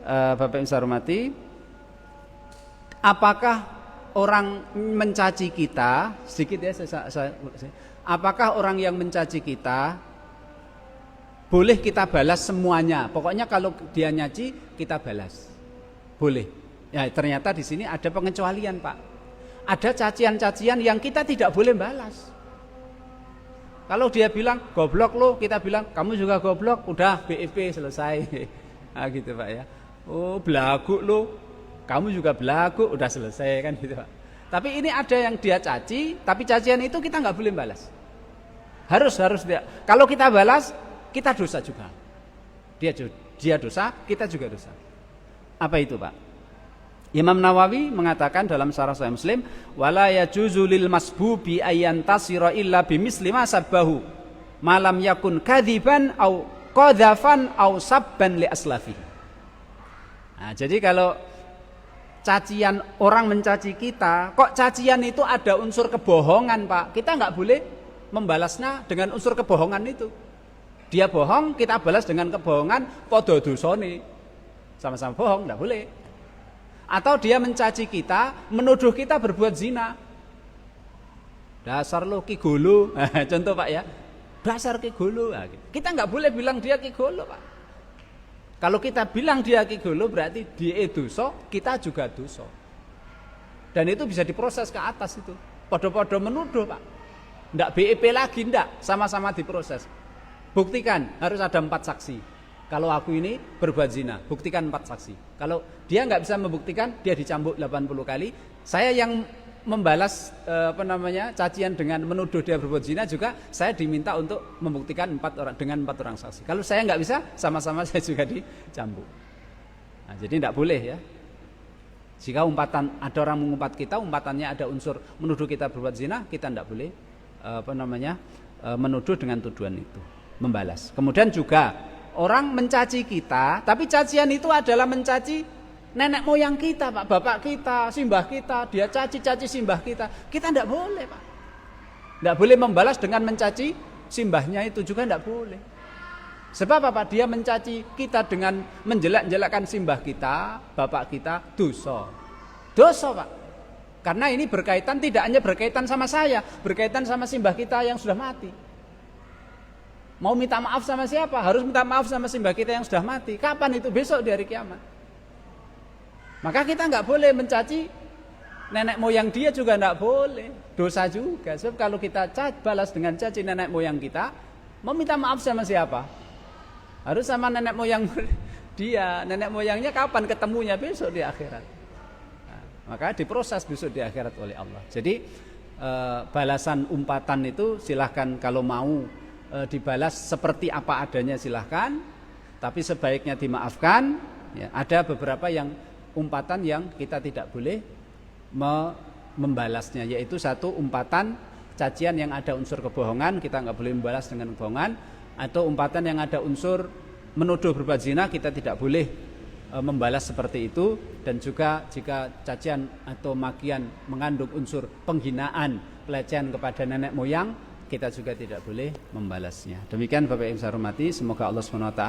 Bapak Ibu saya hormati, apakah orang mencaci kita, sedikit ya apakah orang yang mencaci kita boleh kita balas semuanya? Pokoknya kalau dia nyaci kita balas. Boleh. Ya, ternyata di sini ada pengecualian, Pak. Ada cacian-cacian yang kita tidak boleh balas. Kalau dia bilang goblok lo, kita bilang kamu juga goblok, udah BEP selesai. Nah, gitu Pak ya. Oh, belagu lo, kamu juga belagu, udah selesai kan gitu Pak. Tapi ini ada yang dia caci, tapi cacian itu kita nggak boleh balas. Harus dia. Kalau kita balas, kita dosa juga. Dia dosa, kita juga dosa. Apa itu Pak? Imam Nawawi mengatakan dalam Syarah Sahih Muslim, wala yajuzu lil masbubi ayantasira illa bimisli ma sabbahu malam yakun kadziban au qadzafan au sabban li aslafi. Nah, jadi kalau cacian orang mencaci kita, kok cacian itu ada unsur kebohongan, Pak. Kita nggak boleh membalasnya dengan unsur kebohongan itu. Dia bohong, kita balas dengan kebohongan, padha dosane. Sama-sama bohong, enggak boleh. Atau dia mencaci kita, menuduh kita berbuat zina. Dasar lo ki golo. Contoh Pak ya. Dasar ki golo. Kita enggak boleh bilang dia ki golo, Pak. Kalau kita bilang dia ki golo berarti dia dosa, kita juga dosa. Dan itu bisa diproses ke atas itu. Podo-podo menuduh, Pak. Enggak BEP lagi, enggak, sama-sama diproses. Buktikan, harus ada 4 saksi. Kalau aku ini berbuat zina, buktikan 4 saksi. Kalau dia nggak bisa membuktikan, dia dicambuk 80 kali. Saya yang membalas cacian dengan menuduh dia berbuat zina juga saya diminta untuk membuktikan 4 orang dengan 4 orang saksi. Kalau saya nggak bisa, sama-sama saya juga dicambuk. Nah, jadi nggak boleh ya. Jika ada orang mengumpat kita, umpatannya ada unsur menuduh kita berbuat zina, kita nggak boleh menuduh dengan tuduhan itu, membalas. Kemudian juga orang mencaci kita, tapi cacian itu adalah mencaci nenek moyang kita, Pak, bapak kita, simbah kita. Dia caci-caci simbah kita. Kita tidak boleh, Pak. Tidak boleh membalas dengan mencaci simbahnya itu juga tidak boleh. Sebab apa? Dia mencaci kita dengan menjelek-jelekkan simbah kita, bapak kita, dosa. Dosa, Pak. Karena ini berkaitan, tidak hanya berkaitan sama saya, berkaitan sama simbah kita yang sudah mati. Mau minta maaf sama siapa? Harus minta maaf sama simbah kita yang sudah mati. Kapan itu? Besok di hari kiamat. Maka kita nggak boleh mencaci nenek moyang dia juga nggak boleh. Dosa juga. Sebab kalau kita balas dengan caci nenek moyang kita, mau minta maaf sama siapa? Harus sama nenek moyang dia. Nenek moyangnya kapan ketemunya? Besok di akhirat. Nah, maka diproses besok di akhirat oleh Allah. Jadi balasan umpatan itu silahkan kalau mau dibalas seperti apa adanya silahkan, tapi sebaiknya dimaafkan ya. Ada beberapa yang umpatan yang kita tidak boleh membalasnya, yaitu satu, umpatan cacian yang ada unsur kebohongan, kita nggak boleh membalas dengan kebohongan. Atau umpatan yang ada unsur menuduh berbuat zina, kita tidak boleh membalas seperti itu. Dan juga jika cacian atau makian mengandung unsur penghinaan, pelecehan kepada nenek moyang, kita juga tidak boleh membalasnya. Demikian Bapak Ibu saya hormati, semoga Allah SWT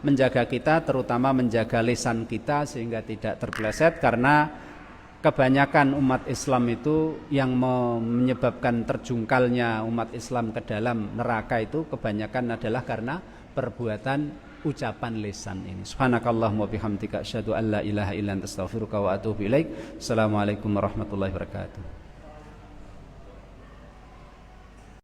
menjaga kita, terutama menjaga lisan kita sehingga tidak terpeleset, karena kebanyakan umat Islam itu yang menyebabkan terjungkalnya umat Islam ke dalam neraka itu kebanyakan adalah karena perbuatan ucapan lisan ini. Subhanakallahumma bihamdika asyhadu an la ilaha illa anta astaghfiruka wa atubu ilaik. Assalamualaikum warahmatullahi wabarakatuh.